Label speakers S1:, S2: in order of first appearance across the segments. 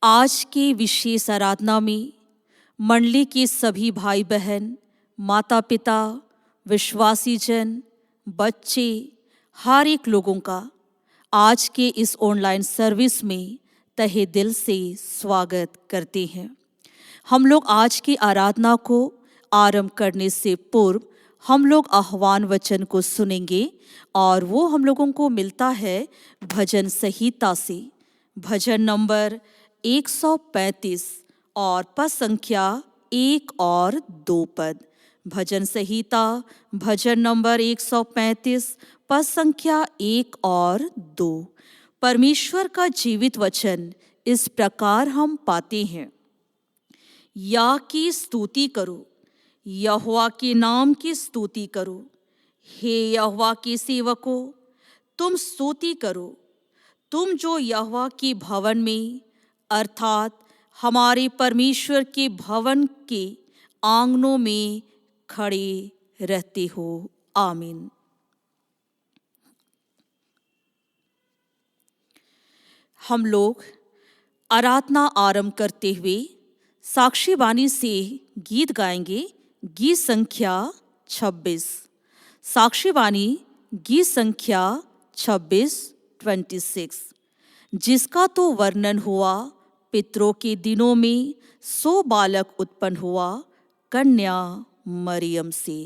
S1: आज के विशेष आराधना में मंडली के सभी भाई बहन, माता पिता, विश्वासी जन, बच्चे, हर एक लोगों का आज के इस ऑनलाइन सर्विस में तहे दिल से स्वागत करते हैं। हम लोग आज की आराधना को आरंभ करने से पूर्व हम लोग आह्वान वचन को सुनेंगे और वो हम लोगों को मिलता है भजन संहिता से। भजन नंबर 135 और पद संख्या 1 और 2 पद। भजन संहिता भजन नंबर 135 पद संख्या 1 और 2। परमेश्वर का जीवित वचन इस प्रकार हम पाते हैं। या की स्तुति करो, यहोवा के नाम की स्तुति करो। हे यहोवा के सेवकों, तुम स्तुति करो, तुम जो यहोवा के भवन में अर्थात हमारे परमेश्वर के भवन के आंगनों में खड़े रहते हो। आमीन। हम लोग आराधना आरंभ करते हुए साक्षी वाणी से गीत गाएंगे। गीत संख्या 26। साक्षी वाणी गीत संख्या 26 जिसका तो वर्णन हुआ पितरों के दिनों में, सो बालक उत्पन्न हुआ कन्या मरियम से।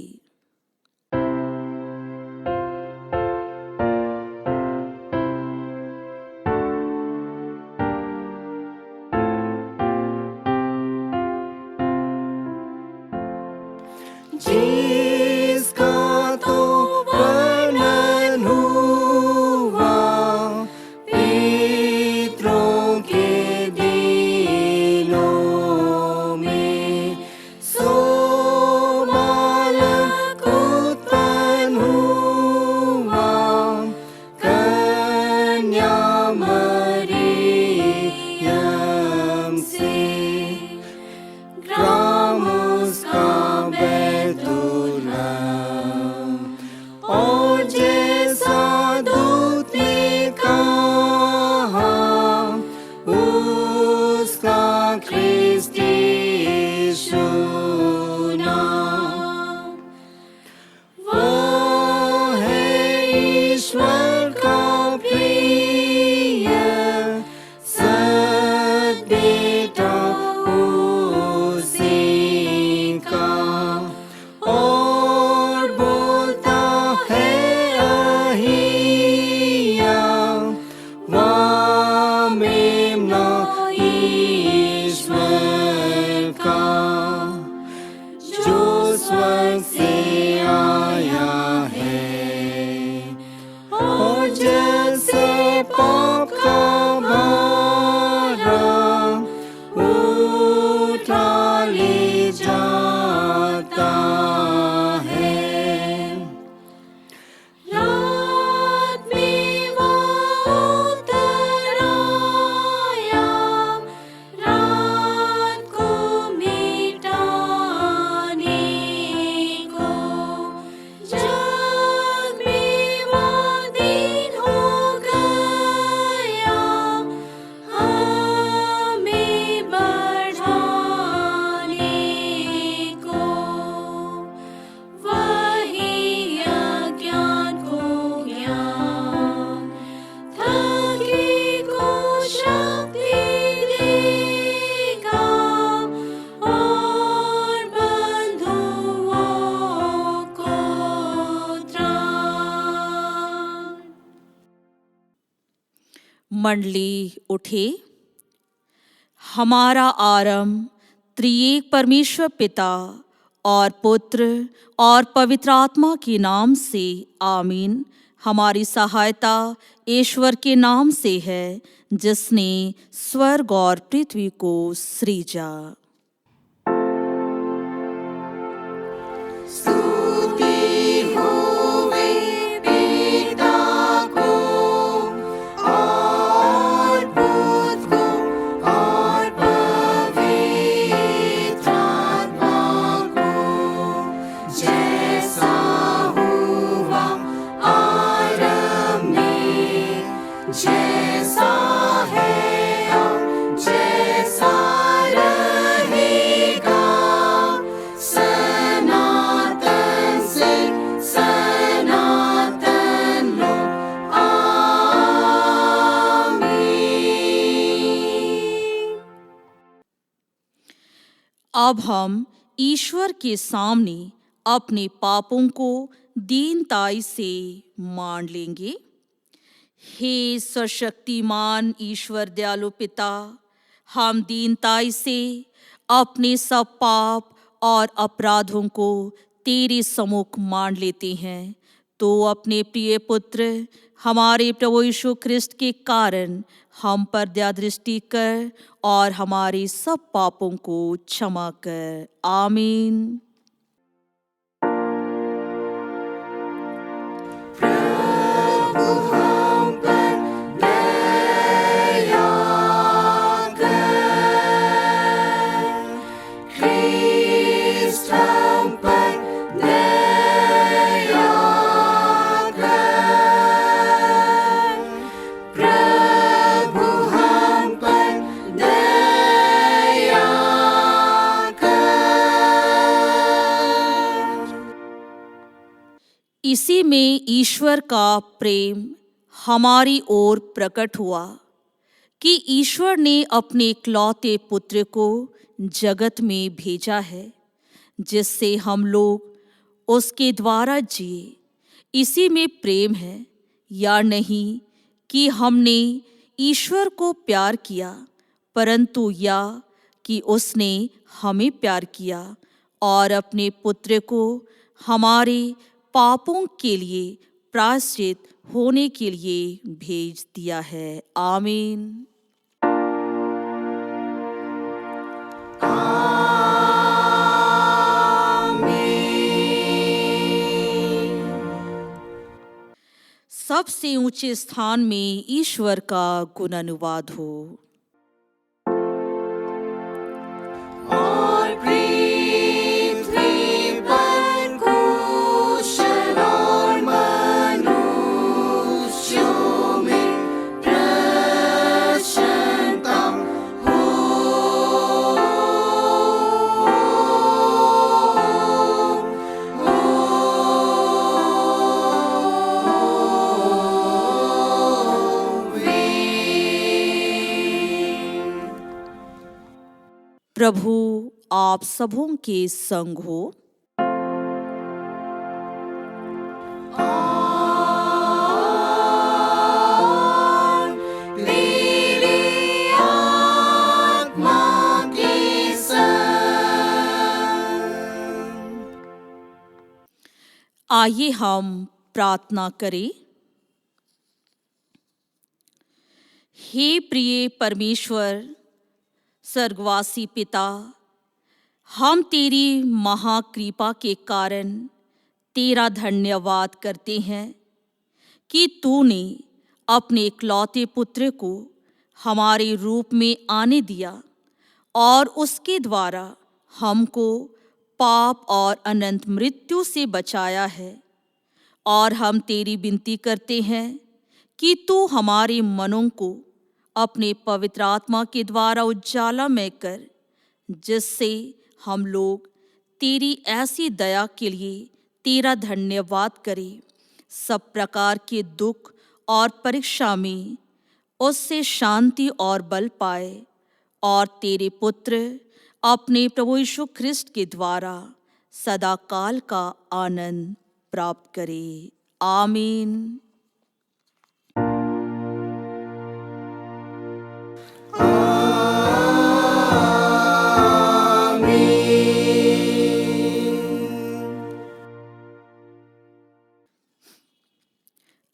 S2: जिसका तो वर्णन हुआ पितरों के दिनों में, सो बालक उत्पन्न हुआ कन्या मरियम से। ग्राम उसका और जैसा दूत ने कहा, उसका ख्रिस्त यीशु नाम। वो है ईश्वर का प्रिय सद्बेटा उसी का, और बोलता है अहिया वामेम्ना ईश्वर का, जो स्वर्ग से आया है और जल से पाप का भारा उठा ले जाता है। रात में वो उतर आया, रात को मिटाने को। जग में वो दिन हो गया, हमें बढ़ाने को। वही अज्ञान को ज्ञान, थके को शक्ति देगा, और बंधुओं को त्राण।
S1: मंडली उठे। हमारा आरंभ त्रिएक परमेश्वर पिता और पुत्र और पवित्र आत्मा के नाम से। आमीन। हमारी सहायता ईश्वर के नाम से है, जिसने स्वर्ग और पृथ्वी को सृजा।
S2: स्तुति होवे पिता को और पुत्र को और पवित्र आत्मा को, जैसा हुआ आरंभ में, जैसा है अब, जैसा
S1: अब हम ईश्वर के सामने अपने पापों को दीनताई से मान लेंगे। हे सर्वशक्तिमान ईश्वर दयालु पिता, हम दीनताई से अपने सब पाप और अपराधों को तेरे सम्मुख मान लेते हैं। तो अपने प्रिय पुत्र हमारे प्रभु यीशु ख्रिस्त के कारण हम पर दया दृष्टि कर और हमारे सब पापों को क्षमा कर। आमीन।
S2: हम पर दया कर, ख्रीष्ट हम पर दया कर, प्रभु हम पर दया कर।
S1: इसी में ईश्वर का प्रेम हमारी ओर प्रकट हुआ कि ईश्वर ने अपने इकलौते पुत्र को जगत में भेजा है, जिससे हम लोग उसके द्वारा जिए। इसी में प्रेम है या नहीं कि हमने ईश्वर को प्यार किया, परंतु या कि उसने हमें प्यार किया और अपने पुत्र को हमारे पापों के लिए प्रायश्चित होने के लिए भेज दिया है। आमीन। सबसे ऊंचे स्थान में ईश्वर का गुण अनुवाद हो।
S2: और पृथ्वी पर कुशल और मनुष्यों में प्रसन्नता
S1: प्रभु आप सबों के संग हो।
S2: और तेरी आत्मा के संग।
S1: आइए हम प्रार्थना करें। हे प्रिय परमेश्वर, स्वर्गवासी पिता, हम तेरी महाकृपा के कारण तेरा धन्यवाद करते हैं कि तूने अपने इकलौते पुत्र को हमारे रूप में आने दिया और उसके द्वारा हमको पाप और अनंत मृत्यु से बचाया है। और हम तेरी विनती करते हैं कि तू हमारे मनों को अपने पवित्र आत्मा के द्वारा उजालामय कर, जिससे हम लोग तेरी ऐसी दया के लिए तेरा धन्यवाद करें, सब प्रकार के दुख और परीक्षा में उससे शांति और बल पाए और तेरे पुत्र अपने प्रभु यीशु ख्रिस्त के द्वारा सदा काल का आनंद प्राप्त करे। आमीन।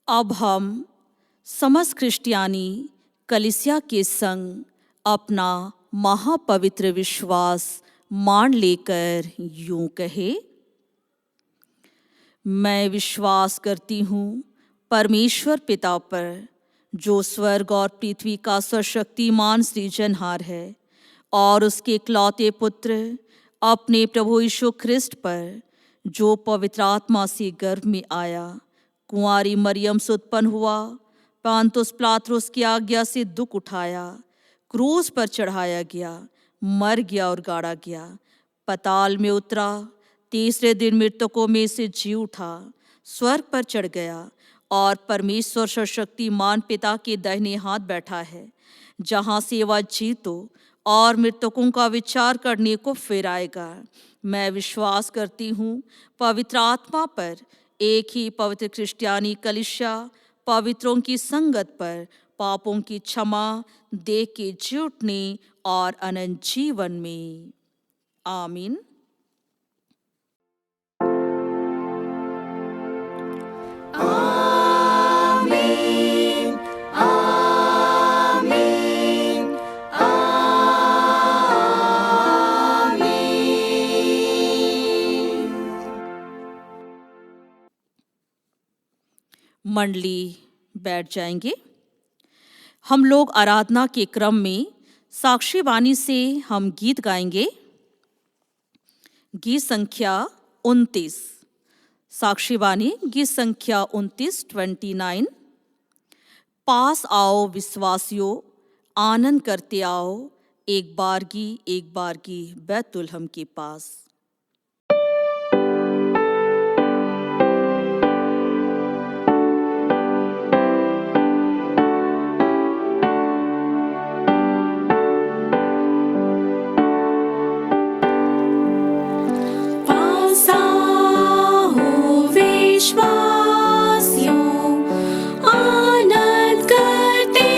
S1: अब हम समस्त क्रिश्चियानी कलीसिया के संग अपना महापवित्र विश्वास मान लेकर यूं कहे। मैं विश्वास करती हूँ परमेश्वर पिता पर, जो स्वर्ग और पृथ्वी का सर्वशक्तिमान सृजनहार है, और उसके इकलौते पुत्र अपने प्रभु यीशु ख्रिस्त पर, जो पवित्र आत्मा से गर्भ में आया, कुंवारी मरियम से उत्पन्न हुआ, पांतुस पिलातुस की आज्ञा से दुख उठाया, क्रूस पर चढ़ाया गया, मर गया और गाड़ा गया, पाताल में उतरा, तीसरे दिन मृतकों में से जी उठा, स्वर्ग पर चढ़ गया और परमेश्वर सर्वशक्तिमान पिता के दाहिने हाथ बैठा है, जहाँ से वह जीतों और मृतकों का विचार करने को फिराएगा। मैं विश्वास करती हूँ पवित्र आत्मा पर, एक ही पवित्र क्रिस्टियानी कलीसिया, पवित्रों की संगत पर, पापों की क्षमा, देह के जी उठने और अनंत जीवन में। आमीन।
S2: Amen. Amen. Amen.
S1: मंडली बैठ जाएंगे। हम लोग आराधना के क्रम में साक्षी वाणी से हम गीत गाएंगे। गीत संख्या 29, साक्षी वाणी गीत संख्या 29। पास आओ विश्वासियों, आनंद करते आओ, एक बारगी बैतुलहम के पास।
S3: पास आओ विश्वासियों, आनंद करते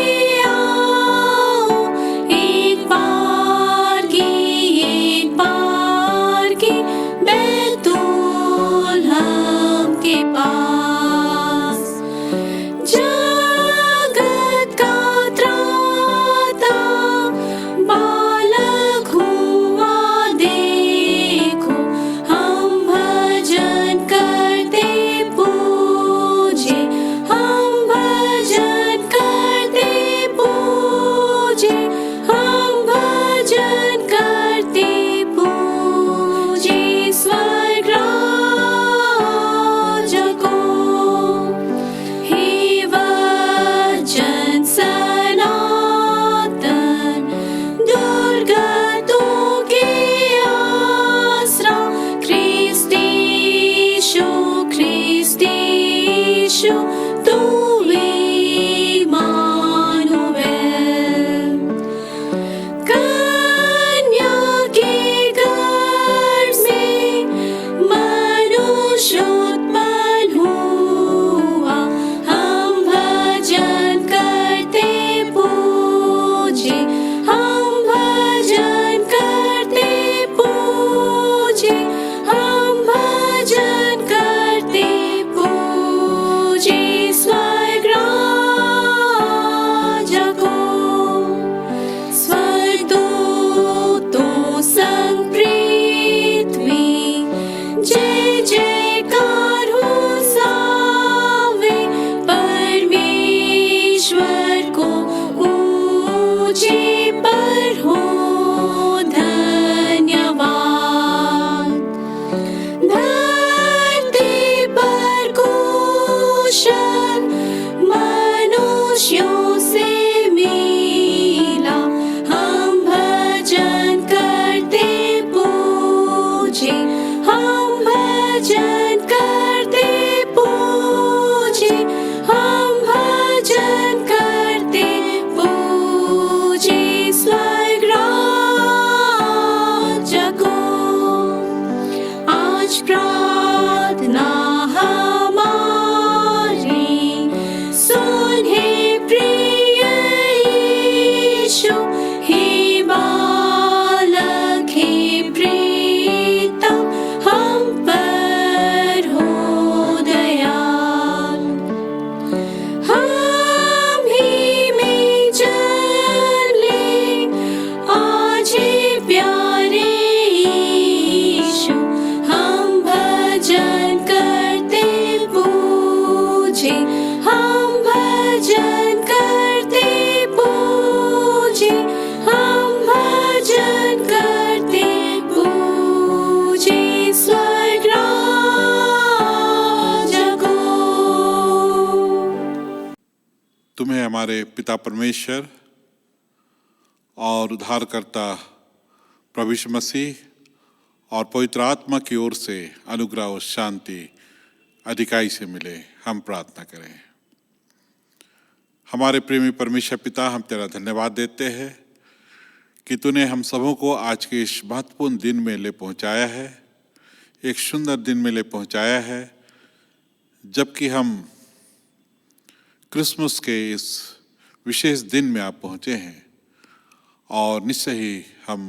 S3: आओ, एक बार की बैतुलहम के पास। जगत का त्राता बालक हुआ देखो, हम भजन करते पूजे, हम भजन करते पूजे, हम भजन करते पूजे स्वर्ग राज्य को। हे वचन सनातन, दुर्गतों के आसरा, ख्रिस्तीशु तू इमानुएल। कन्या के गर्भ में मनुष्य उत्पन्न हुआ, हम भजन करते पूजे, हम भजन करते पूजे, हम भजन करते पूजे स्वर्ग राज्य को। स्वर्गदूतों संग पृथ्वी जय जयकार होसावे, परमेश्वर को ऊंचे पर हो धन्यवाद। धरती पर कुशल मनुष्यों से मिला, हम भजन करते पूजे, हम भजन करते पूजे, हम भजन करते पूजे स्वर्ग राज्य को। आज प्रार्थना हमारी सुन, हे प्रिय यीशु, हे बालक, हे प्रीतम, हम पर हो दयाल। हम ही में जन ले आज हे प्यारे यीशु, हम भजन करते पूजे, हम भजन करते पूजे, हम भजन करते पूजे स्वर्ग राज्य को।
S4: तुम्हें हमारे पिता परमेश्वर और उद्धारकर्ता प्रभु यीशु मसीह और पवित्र आत्मा की ओर से अनुग्रह और शांति अधिकाई से मिले, हम प्रार्थना करें। हमारे प्रेमी परमेश्वर पिता, हम तेरा धन्यवाद देते हैं कि तूने हम सबों को आज के इस महत्वपूर्ण दिन में ले पहुंचाया है, एक सुंदर दिन में ले पहुंचाया है, जबकि हम क्रिसमस के इस विशेष दिन में आप पहुंचे हैं। और निश्चय ही हम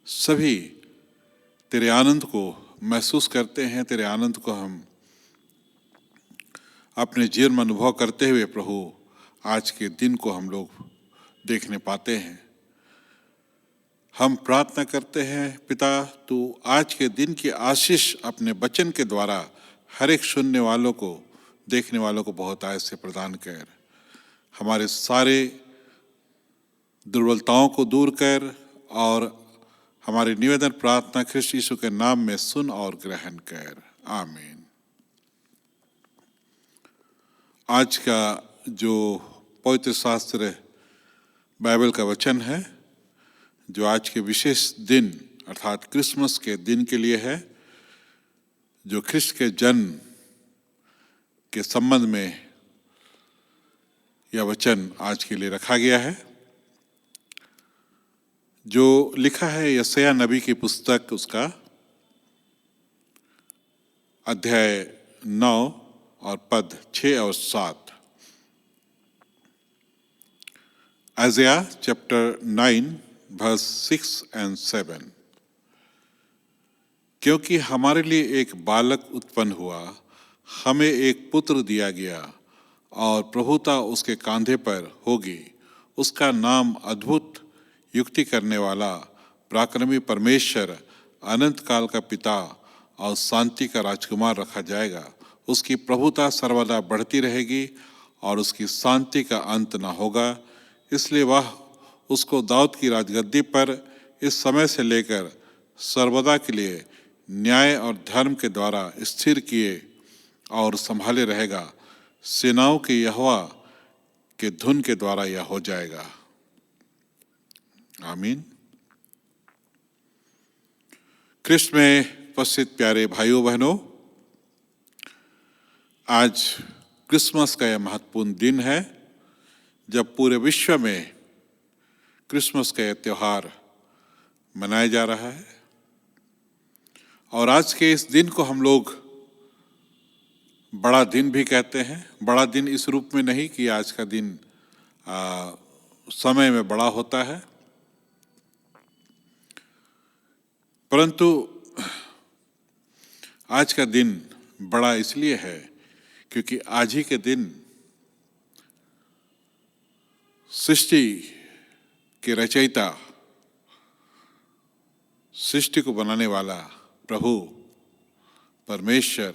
S4: सभी तेरे आनंद को महसूस करते हैं, तेरे आनंद को हम अपने जीवन में अनुभव करते हुए प्रभु आज के दिन को हम लोग देखने पाते हैं। हम प्रार्थना करते हैं पिता, तू आज के दिन की आशीष अपने वचन के द्वारा हर एक सुनने वालों को, देखने वालों को बहुत आय से प्रदान कर। हमारे सारे दुर्बलताओं को दूर कर और हमारी निवेदन प्रार्थना ख्रिस्त यीशु के नाम में सुन और ग्रहण कर। आमीन। आज का जो पवित्र शास्त्र बाइबल का वचन है, जो आज के विशेष दिन अर्थात क्रिसमस के दिन के लिए है, जो ख्रिस्त के जन्म के संबंध में यह वचन आज के लिए रखा गया है, जो लिखा है यशायाह नबी की पुस्तक, उसका अध्याय 9 और पद 6 और 7। Isaiah chapter 9 verse 6 and 7। क्योंकि हमारे लिए एक बालक उत्पन्न हुआ, हमें एक पुत्र दिया गया और प्रभुता उसके कांधे पर होगी। उसका नाम अद्भुत, युक्ति करने वाला, पराक्रमी परमेश्वर, अनंत काल का पिता और शांति का राजकुमार रखा जाएगा। उसकी प्रभुता सर्वदा बढ़ती रहेगी और उसकी शांति का अंत न होगा। इसलिए वह उसको दाऊद की राजगद्दी पर इस समय से लेकर सर्वदा के लिए न्याय और धर्म के द्वारा स्थिर किए और संभाले रहेगा। सेनाओं के यहोवा के धुन के द्वारा यह हो जाएगा। आमीन। ख्रिस्त में उपस्थित प्यारे भाइयों बहनों, आज क्रिसमस का यह महत्वपूर्ण दिन है, जब पूरे विश्व में क्रिसमस का यह त्यौहार मनाया जा रहा है। और आज के इस दिन को हम लोग बड़ा दिन भी कहते हैं। बड़ा दिन इस रूप में नहीं कि आज का दिन समय में बड़ा होता है, परंतु आज का दिन बड़ा इसलिए है क्योंकि आज ही के दिन सृष्टि के रचयिता, सृष्टि को बनाने वाला प्रभु परमेश्वर,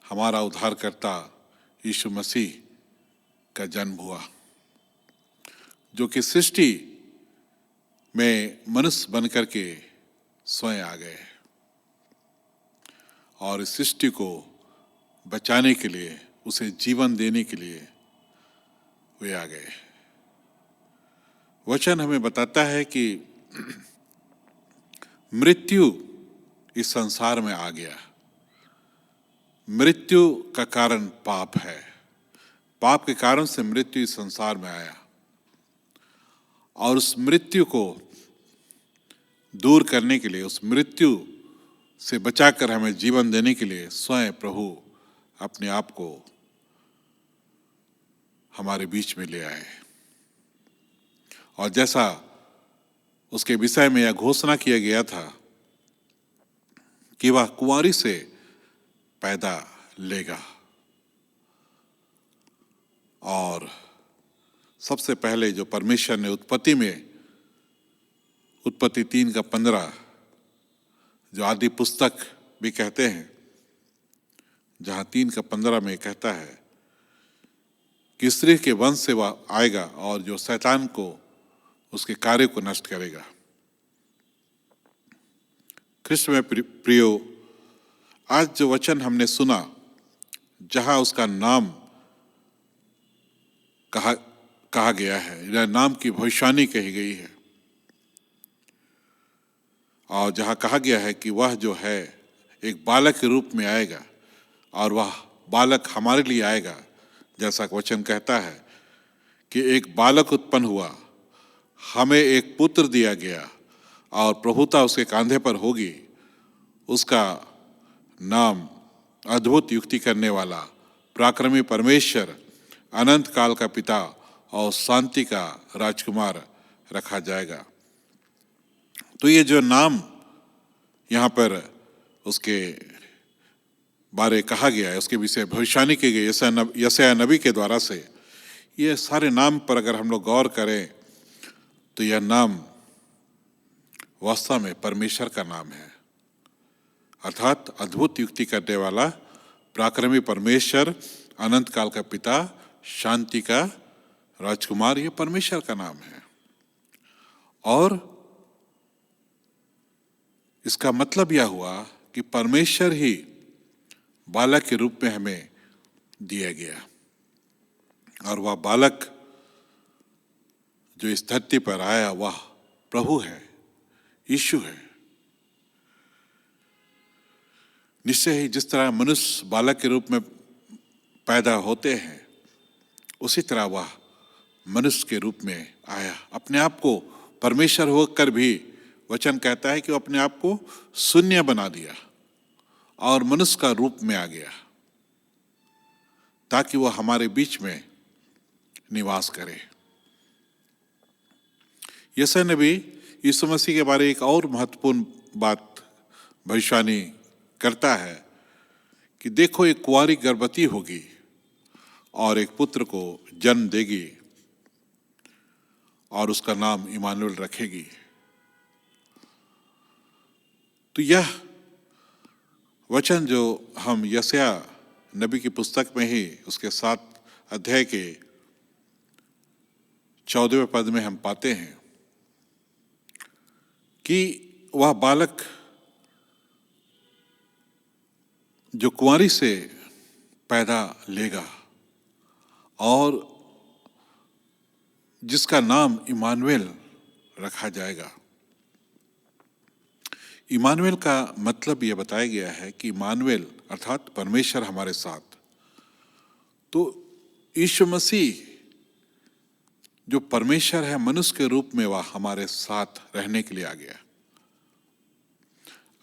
S4: हमारा उद्धारकर्ता यीशु मसीह का जन्म हुआ, जो कि सृष्टि में मनुष्य बनकर के स्वयं आ गए और इस सृष्टि को बचाने के लिए, उसे जीवन देने के लिए वे आ गए। वचन हमें बताता है कि मृत्यु इस संसार में आ गया। मृत्यु का कारण पाप है। पाप के कारण से मृत्यु इस संसार में आया और उस मृत्यु को दूर करने के लिए, उस मृत्यु से बचाकर हमें जीवन देने के लिए स्वयं प्रभु अपने आप को हमारे बीच में ले आए। और जैसा उसके विषय में यह घोषणा किया गया था कि वह कुंवारी से पैदा लेगा, और सबसे पहले जो परमेश्वर ने उत्पत्ति में, उत्पत्ति 3:15, जो आदि पुस्तक भी कहते हैं, जहां 3:15 में कहता है कि स्त्री के वंश से वह आएगा और जो शैतान को, उसके कार्य को नष्ट करेगा। ख्रिस्त में प्रियो, आज जो वचन हमने सुना, जहां उसका नाम कहा गया है, या नाम की भविष्यवाणी कही गई है, और जहां कहा गया है कि वह जो है एक बालक के रूप में आएगा और वह बालक हमारे लिए आएगा, जैसा वचन कहता है कि एक बालक उत्पन्न हुआ, हमें एक पुत्र दिया गया और प्रभुता उसके कांधे पर होगी। उसका नाम अद्भुत युक्ति करने वाला, पराक्रमी परमेश्वर, अनंत काल का पिता और शांति का राजकुमार रखा जाएगा। तो ये जो नाम यहाँ पर उसके बारे कहा गया है, उसके विषय भविष्यवाणी की गई यशायाह नबी के द्वारा से, ये सारे नाम पर अगर हम लोग गौर करें तो यह नाम वास्तव में परमेश्वर का नाम है, अर्थात अद्भुत युक्ति करने वाला, पराक्रमी परमेश्वर, अनंत काल का पिता, शांति का राजकुमार, ये परमेश्वर का नाम है। और इसका मतलब यह हुआ कि परमेश्वर ही बालक के रूप में हमें दिया गया, और वह बालक जो इस धरती पर आया वह प्रभु है, यीशु है। निश्चय ही जिस तरह मनुष्य बालक के रूप में पैदा होते हैं, उसी तरह वह मनुष्य के रूप में आया। अपने आप को परमेश्वर होकर भी वचन कहता है कि वो अपने आप को शून्य बना दिया और मनुष्य का रूप में आ गया, ताकि वह हमारे बीच में निवास करे। यशायाह नबी यीशु मसीह के बारे एक और महत्वपूर्ण बात भविष्यवाणी करता है कि देखो, एक कुंवारी गर्भवती होगी और एक पुत्र को जन्म देगी और उसका नाम इमानुएल रखेगी। तो यह वचन जो हम यशायाह नबी की पुस्तक में ही उसके 7 अध्याय के 14वें पद में हम पाते हैं कि वह बालक जो कुंवारी से पैदा लेगा और जिसका नाम इमानुएल रखा जाएगा। इमानुएल का मतलब यह बताया गया है कि इमानुएल अर्थात परमेश्वर हमारे साथ। तो यीशु मसीह जो परमेश्वर है, मनुष्य के रूप में वह हमारे साथ रहने के लिए आ गया।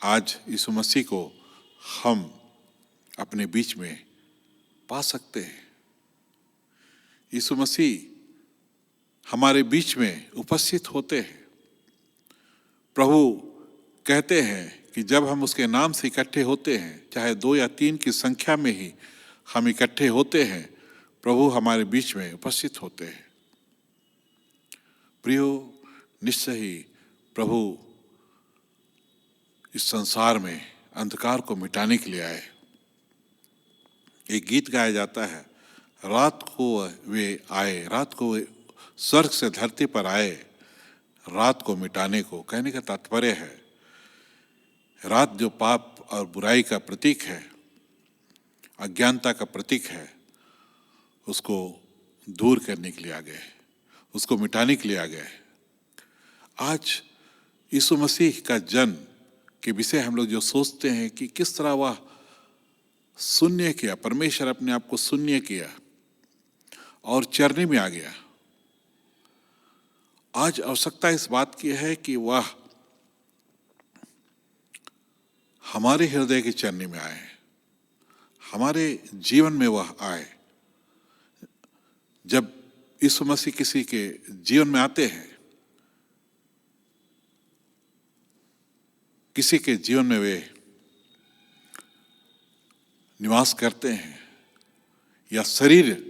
S4: आज यीशु मसीह को हम अपने बीच में पा सकते हैं। यीशु मसीह हमारे बीच में उपस्थित होते हैं। प्रभु कहते हैं कि जब हम उसके नाम से इकट्ठे होते हैं, चाहे 2 या 3 की संख्या में ही हम इकट्ठे होते हैं, प्रभु हमारे बीच में उपस्थित होते हैं। प्रियो, निश्चय ही प्रभु इस संसार में अंधकार को मिटाने के लिए आए। एक गीत गाया जाता है, रात को वे आए, रात को वे स्वर्ग से धरती पर आए रात को मिटाने को। कहने का तात्पर्य है, रात जो पाप और बुराई का प्रतीक है, अज्ञानता का प्रतीक है, उसको दूर करने के लिए आ गए, उसको मिटाने के लिए आ गए। आज यीशु मसीह का जन्म के विषय हम लोग जो सोचते हैं कि किस तरह वह शून्य किया, परमेश्वर अपने आप को शून्य किया और चरनी में आ गया। आज आवश्यकता इस बात की है कि वह हमारे हृदय की चरनी में आए, हमारे जीवन में वह आए। जब यीशु मसीह किसी के जीवन में आते हैं, किसी के जीवन में वे निवास करते हैं, या शरीर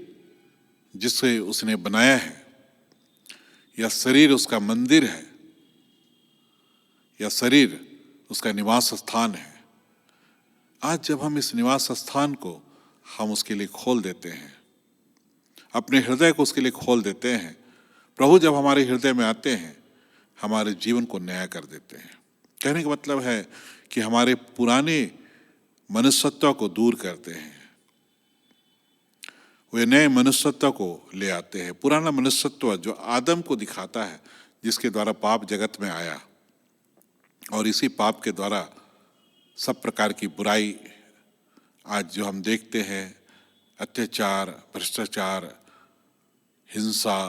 S4: जिसे उसने बनाया है, या शरीर उसका मंदिर है, या शरीर उसका निवास स्थान है। आज जब हम इस निवास स्थान को हम उसके लिए खोल देते हैं, अपने हृदय को उसके लिए खोल देते हैं, प्रभु जब हमारे हृदय में आते हैं, हमारे जीवन को नया कर देते हैं। कहने का मतलब है कि हमारे पुराने मनुष्यत्व को दूर करते हैं, वे नए मनुष्यत्व को ले आते हैं। पुराना मनुष्यत्व जो आदम को दिखाता है, जिसके द्वारा पाप जगत में आया, और इसी पाप के द्वारा सब प्रकार की बुराई आज जो हम देखते हैं, अत्याचार, भ्रष्टाचार, हिंसा,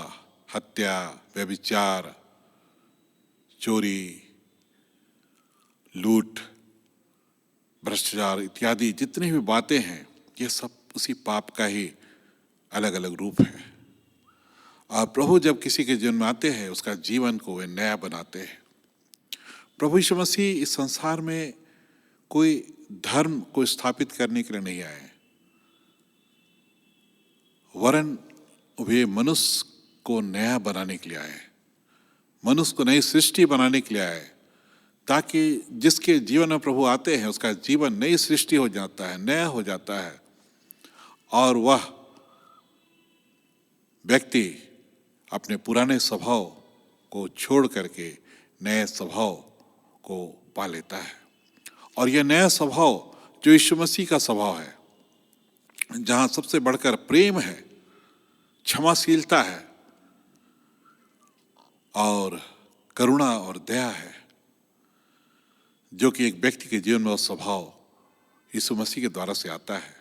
S4: हत्या, व्यभिचार, चोरी, लूट, भ्रष्टाचार इत्यादि जितनी भी बातें हैं, ये सब उसी पाप का ही अलग अलग रूप है। और प्रभु जब किसी के जीवन में आते हैं, उसका जीवन को वे नया बनाते हैं। प्रभु यीशु मसीह इस संसार में कोई धर्म को स्थापित करने के लिए नहीं आए, वरन वे मनुष्य को नया बनाने के लिए आए, मनुष्य को नई सृष्टि बनाने के लिए आए, ताकि जिसके जीवन में प्रभु आते हैं उसका जीवन नई सृष्टि हो जाता है, नया हो जाता है, और वह व्यक्ति अपने पुराने स्वभाव को छोड़ करके नए स्वभाव को पा लेता है। और यह नया स्वभाव जो यीशु मसीह का स्वभाव है, जहाँ सबसे बढ़कर प्रेम है, क्षमाशीलता है और करुणा और दया है, जो कि एक व्यक्ति के जीवन में वह स्वभाव यीशु मसीह के द्वारा से आता है,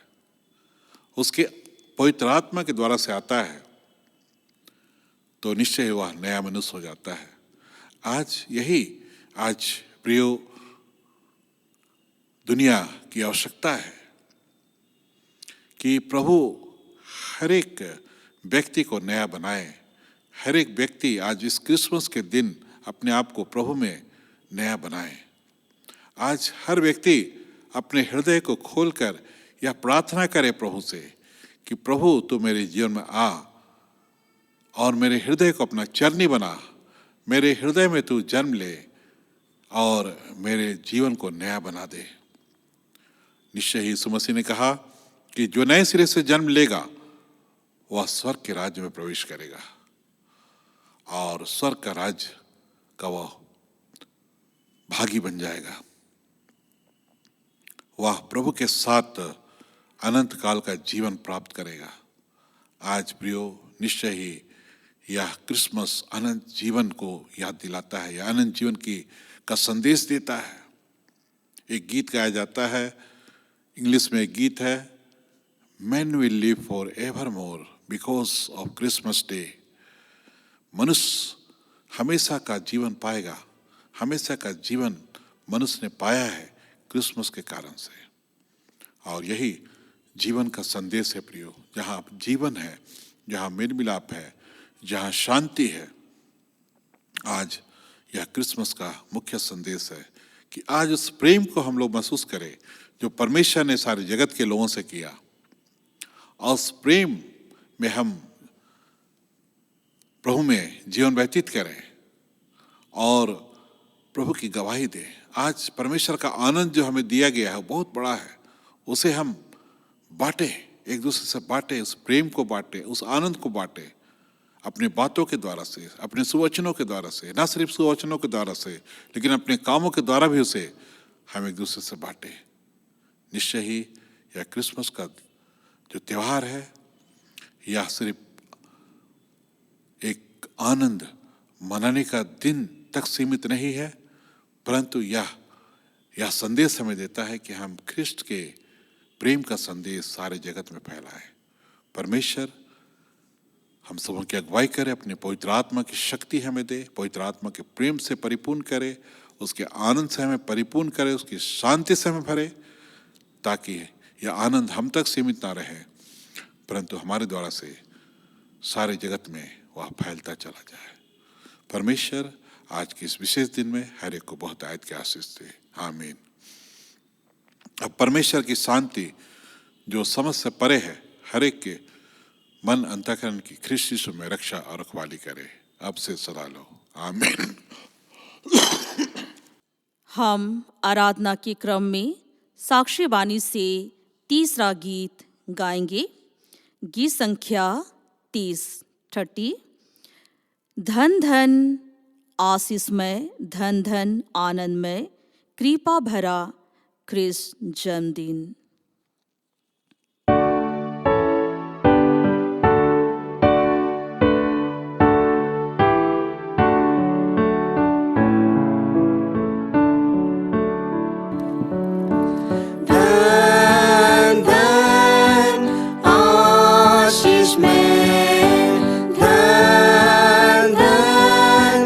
S4: उसके पवित्र आत्मा के द्वारा से आता है, तो निश्चय वह नया मनुष्य हो जाता है। आज प्रियो दुनिया की आवश्यकता है कि प्रभु हर एक व्यक्ति को नया बनाए। हर एक व्यक्ति आज इस क्रिसमस के दिन अपने आप को प्रभु में नया बनाए। आज हर व्यक्ति अपने हृदय को खोलकर यह प्रार्थना करे प्रभु से कि प्रभु तू मेरे जीवन में आ और मेरे हृदय को अपना चरनी बना, मेरे हृदय में तू जन्म ले और मेरे जीवन को नया बना दे। निश्चय ही यीशु मसीह ने कहा कि जो नए सिरे से जन्म लेगा वह स्वर्ग के राज्य में प्रवेश करेगा और स्वर्ग का राज्य का वह भागी बन जाएगा। वह प्रभु के साथ अनंत काल का जीवन प्राप्त करेगा। आज प्रियो निश्चय ही यह क्रिसमस अनंत जीवन को याद दिलाता है, यह अनंत जीवन का संदेश देता है। एक गीत गाया जाता है, इंग्लिश में एक गीत है, man will live for ever more because of Christmas day. मनुष्य हमेशा का जीवन पाएगा, हमेशा का जीवन मनुष्य ने पाया है क्रिसमस के कारण से। और यही जीवन का संदेश है प्रियो। जहाँ जीवन है, जहाँ मेल मिलाप है, जहाँ शांति है, आज यह क्रिसमस का मुख्य संदेश है कि आज उस प्रेम को हम लोग महसूस करें जो परमेश्वर ने सारे जगत के लोगों से किया, और उस प्रेम में हम प्रभु में जीवन व्यतीत करें और प्रभु की गवाही दें। आज परमेश्वर का आनंद जो हमें दिया गया है बहुत बड़ा है, उसे हम बांटे, एक दूसरे से बांटे, उस प्रेम को बांटे, उस आनंद को बांटे, अपने बातों के द्वारा से, अपने सुवचनों के द्वारा से, ना सिर्फ सुवचनों के द्वारा से लेकिन अपने कामों के द्वारा भी उसे हम एक दूसरे से बांटे। निश्चय ही यह क्रिसमस का जो त्यौहार है, यह सिर्फ एक आनंद मनाने का दिन तक सीमित नहीं है, परंतु यह संदेश हमें देता है कि हम ख्रिस्ट के प्रेम का संदेश सारे जगत में फैलाएं। परमेश्वर हम सबों की अगुवाई करे, अपने पवित्र आत्मा की शक्ति हमें दे, पवित्र आत्मा के प्रेम से परिपूर्ण करे, उसके आनंद से हमें परिपूर्ण करे, उसकी शांति से हमें भरे, ताकि यह आनंद हम तक सीमित ना रहे परंतु हमारे द्वारा से सारे जगत में वह फैलता चला जाए। परमेश्वर आज के इस विशेष दिन में हर एक को बहुत आयत के आशीष दे। आमीन। अब परमेश्वर की शांति जो समझ से परे है, हर एक के मन अंतःकरण की ख्रिस्त यीशु में रक्षा और रखवाली करे, अब से सदा लो। आमीन।
S1: हम आराधना के क्रम में साक्ष्य वाणी से तीसरा गीत गाएंगे। गीत संख्या 30। धन धन आशीषमय, धन धन आनंदमय, कृपा भरा ख्रिस्त जन्मदिन।
S3: धन धन आशीष में, धन धन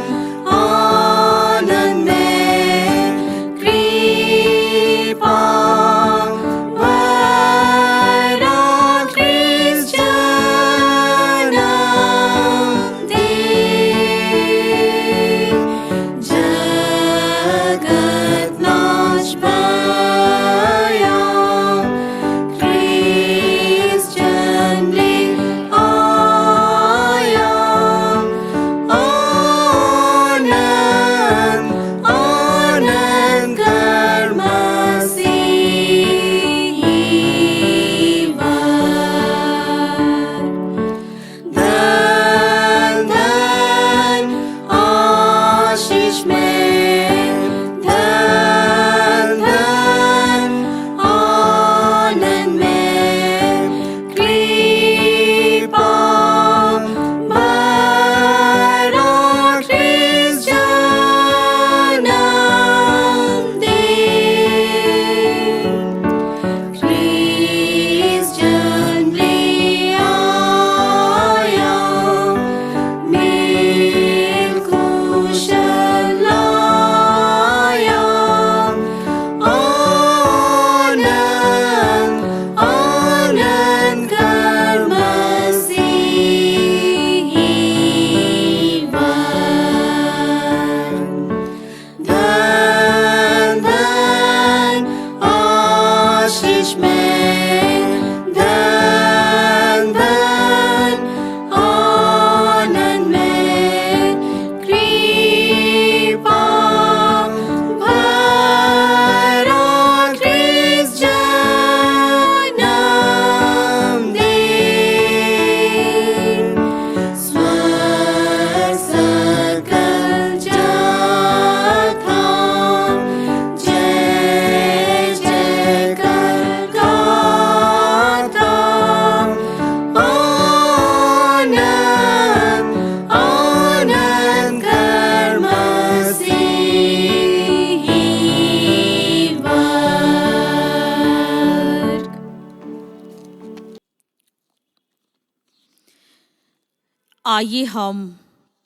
S1: आइए हम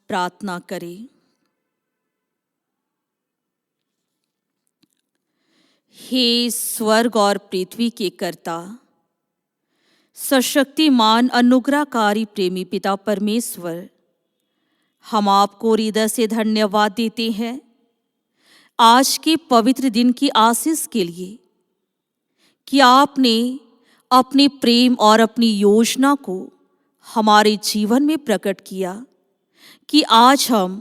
S1: प्रार्थना करें। हे स्वर्ग और पृथ्वी के कर्ता, सशक्तिमान अनुग्रहकारी प्रेमी पिता परमेश्वर, हम आपको हृदय से धन्यवाद देते हैं आज के पवित्र दिन की आशीष के लिए कि आपने अपने प्रेम और अपनी योजना को हमारे जीवन में प्रकट किया कि आज हम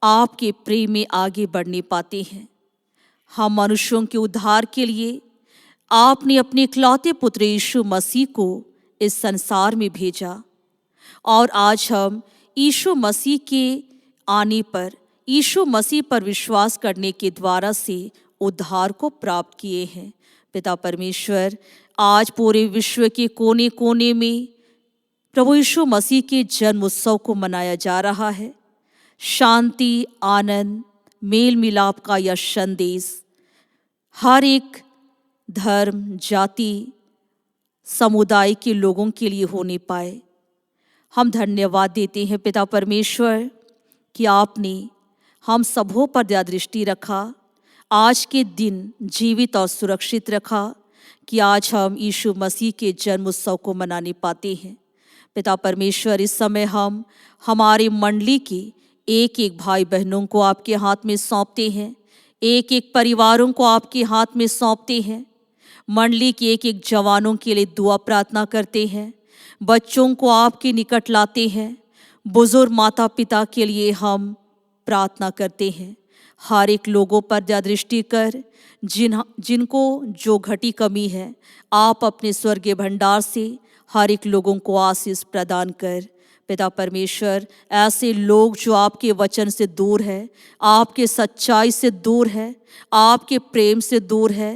S1: आपके प्रेम में आगे बढ़ने पाते हैं। हम मनुष्यों के उद्धार के लिए आपने अपने इकलौते पुत्र यीशु मसीह को इस संसार में भेजा और आज हम यीशु मसीह के आने पर, यीशु मसीह पर विश्वास करने के द्वारा से उद्धार को प्राप्त किए हैं। पिता परमेश्वर, आज पूरे विश्व के कोने कोने में प्रभु यीशु मसीह के जन्म उत्सव को मनाया जा रहा है। शांति, आनंद, मेल मिलाप का यह संदेश हर एक धर्म, जाति, समुदाय के लोगों के लिए होने पाए। हम धन्यवाद देते हैं पिता परमेश्वर कि आपने हम सबों पर दया दृष्टि रखा, आज के दिन जीवित और सुरक्षित रखा कि आज हम यीशु मसीह के जन्म उत्सव को मनाने पाते हैं। पिता परमेश्वर, इस समय हम हमारे मंडली के एक एक भाई बहनों को आपके हाथ में सौंपते हैं, एक एक परिवारों को आपके हाथ में सौंपते हैं। मंडली के एक एक जवानों के लिए दुआ प्रार्थना करते हैं, बच्चों को आपके निकट लाते हैं, बुजुर्ग माता पिता के लिए हम प्रार्थना करते हैं। हर एक लोगों पर दया दृष्टि कर, जिनको जो घटी कमी है, आप अपने स्वर्गीय भंडार से हर एक लोगों को आशीष प्रदान कर। पिता परमेश्वर, ऐसे लोग जो आपके वचन से दूर है, आपके सच्चाई से दूर है, आपके प्रेम से दूर है,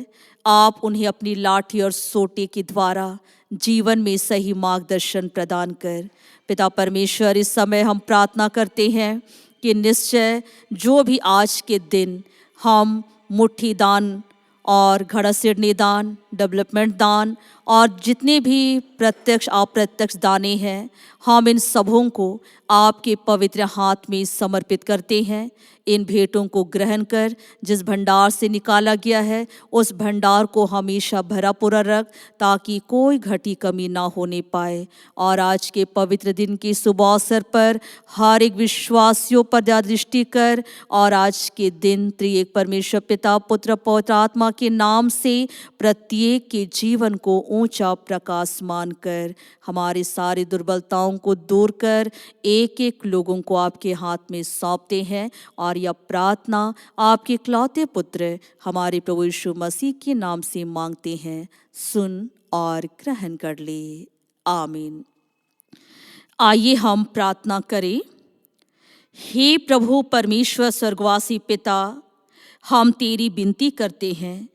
S1: आप उन्हें अपनी लाठी और सोटे के द्वारा जीवन में सही मार्गदर्शन प्रदान कर। पिता परमेश्वर, इस समय हम प्रार्थना करते हैं कि निश्चय जो भी आज के दिन हम मुट्ठी दान और घड़ासिरनी दान, डेवलपमेंट दान और जितने भी प्रत्यक्ष अप्रत्यक्ष दाने हैं, हम इन सबों को आपके पवित्र हाथ में समर्पित करते हैं। इन भेंटों को ग्रहण कर जिस भंडार से निकाला गया है, उस भंडार को हमेशा भरा पूरा रख, ताकि कोई घटी कमी ना होने पाए। और आज के पवित्र दिन की शुभ अवसर पर हर एक विश्वासियों पर दया दृष्टि कर और आज के दिन त्रिएक परमेश्वर पिता, पुत्र, पवित्र आत्मा के नाम से प्रत्येक के जीवन को ऊंचा प्रकाशमान कर। हमारे सारी दुर्बलताओं को दूर कर एक एक लोगों को आपके हाथ में सौंपते हैं और यह प्रार्थना आपके इकलौते पुत्र हमारे प्रभु यीशु मसीह के नाम से मांगते हैं। सुन और ग्रहण कर ले। आमीन। आइए हम प्रार्थना करें। हे प्रभु परमेश्वर स्वर्गवासी पिता, हम तेरी विनती करते हैं,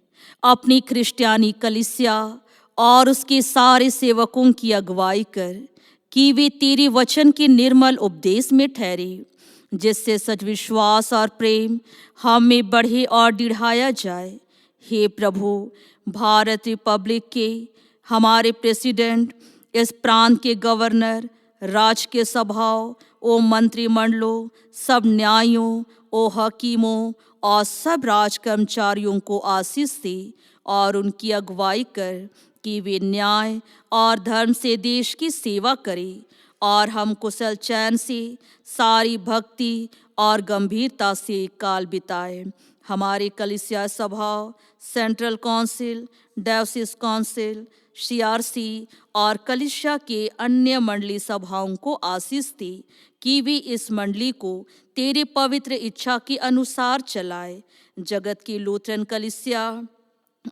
S1: अपनी क्रिश्चियानी कलीसिया और उसके सारे सेवकों की अगुवाई कर कि वे तेरे वचन के निर्मल उपदेश में ठहरे, जिससे सच विश्वास और प्रेम हम में बढ़े और दृढ़ाया जाए। हे प्रभु, भारत रिपब्लिक के हमारे प्रेसिडेंट, इस प्रांत के गवर्नर, राज्य के सभाओं, ओ मंत्रिमंडलों, सब न्यायों, ओ हकीमों और सब राज कर्मचारियों को आशीष दे और उनकी अगुवाई कर कि वे न्याय और धर्म से देश की सेवा करें और हम कुशल चैन से सारी भक्ति और गंभीरता से काल बिताए। हमारे कलीसिया सभाओं, सेंट्रल काउंसिल, डायोसिस काउंसिल, सीआरसी और कलीसिया के अन्य मंडली सभाओं को आशीष दे कि वे इस मंडली को तेरे पवित्र इच्छा के अनुसार चलाए। जगत की लूथरन कलीसिया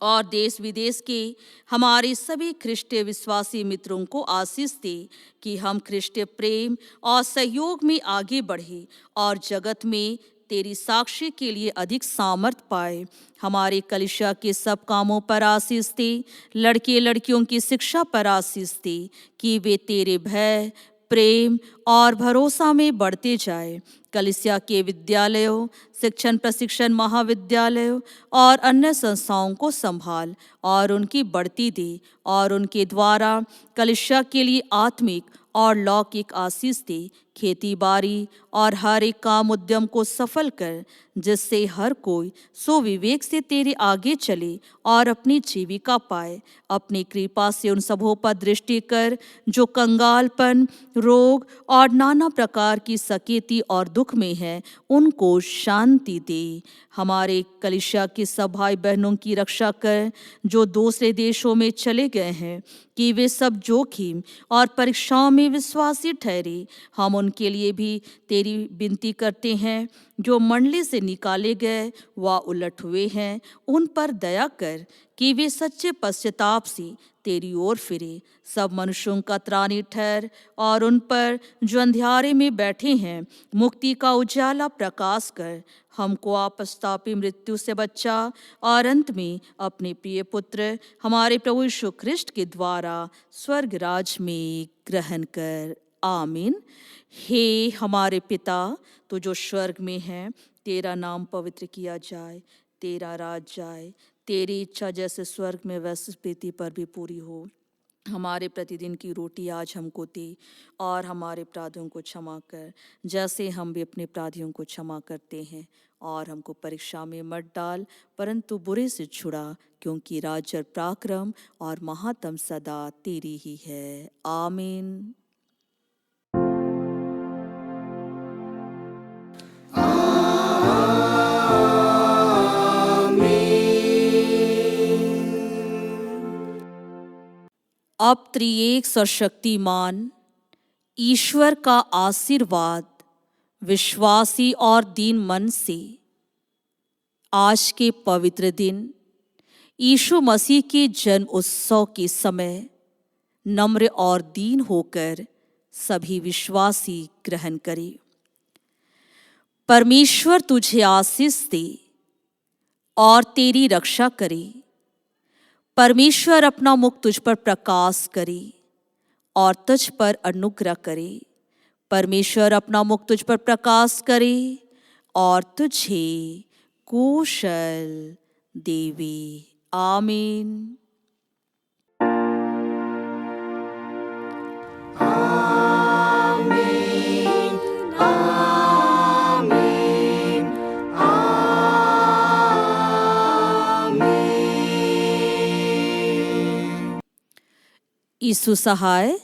S1: और देश विदेश के हमारे सभी ख्रिस्तीय विश्वासी मित्रों को आशीष दे कि हम ख्रिस्तीय प्रेम और सहयोग में आगे बढ़े और जगत में तेरी साक्षी के लिए अधिक सामर्थ पाए। हमारे कलीसिया के सब कामों पर आशीष दे, लड़के लड़कियों की शिक्षा पर आशीष दे कि वे तेरे भय, प्रेम और भरोसा में बढ़ते जाए। कलीसिया के विद्यालयों, शिक्षण प्रशिक्षण महाविद्यालयों और अन्य संस्थाओं को संभाल और उनकी बढ़ती दे और उनके द्वारा कलीसिया के लिए आत्मिक और लौकिक आशीष दे खेती बाड़ी और हर एक काम उद्यम को सफल कर, जिससे हर कोई सुविवेक से तेरे आगे चले और अपनी जीविका पाए। अपनी कृपा से उन सबों पर दृष्टि कर जो कंगालपन, रोग और नाना प्रकार की सकेती और दुख में है, उनको शांति दे। हमारे कलिसिया के सब भाई बहनों की रक्षा कर जो दूसरे देशों में चले गए हैं, कि वे सब जोखिम और परीक्षाओं में विश्वासी ठहरे। हम उनके लिए भी तेरी विनती करते हैं। जो मंडली से निकाले गए व उलट हुए हैं, उन पर दया कर कि वे सच्चे पश्चाताप से तेरी ओर फिरे। सब मनुष्यों का त्राणी ठहर और उन पर जो अंधियारे में बैठे हैं मुक्ति का उजाला प्रकाश कर। हमको आपस्तापी मृत्यु से बच्चा और अंत में अपने प्रिय पुत्र हमारे प्रभु यीशु ख्रिस्ट के द्वारा स्वर्ग राज में ग्रहण कर। आमीन। हे हमारे पिता, तू जो स्वर्ग में है, तेरा नाम पवित्र किया जाए, तेरा राज जाए, तेरी इच्छा जैसे स्वर्ग में वैसे पृथ्वी पर भी पूरी हो। हमारे प्रतिदिन की रोटी आज हमको दे और हमारे अपराधियों को क्षमा कर, जैसे हम भी अपने अपराधियों को क्षमा करते हैं। और हमको परीक्षा में मत डाल, परंतु बुरे से छुड़ा, क्योंकि राज्य और पराक्रम और महात्म सदा तेरी ही है। आमीन। अब त्रिएक सर्वशक्तिमान ईश्वर का आशीर्वाद विश्वासी और दीन मन से आज के पवित्र दिन यीशु मसीह के जन्म उत्सव के समय नम्र और दीन होकर सभी विश्वासी ग्रहण करें। परमेश्वर तुझे आशीष दे और तेरी रक्षा करे। परमेश्वर अपना मुख तुझ पर प्रकाश करे और तुझ पर अनुग्रह करे। परमेश्वर अपना मुख तुझ पर प्रकाश करे और तुझे कुशल देवे। आमीन। यीशु सहाय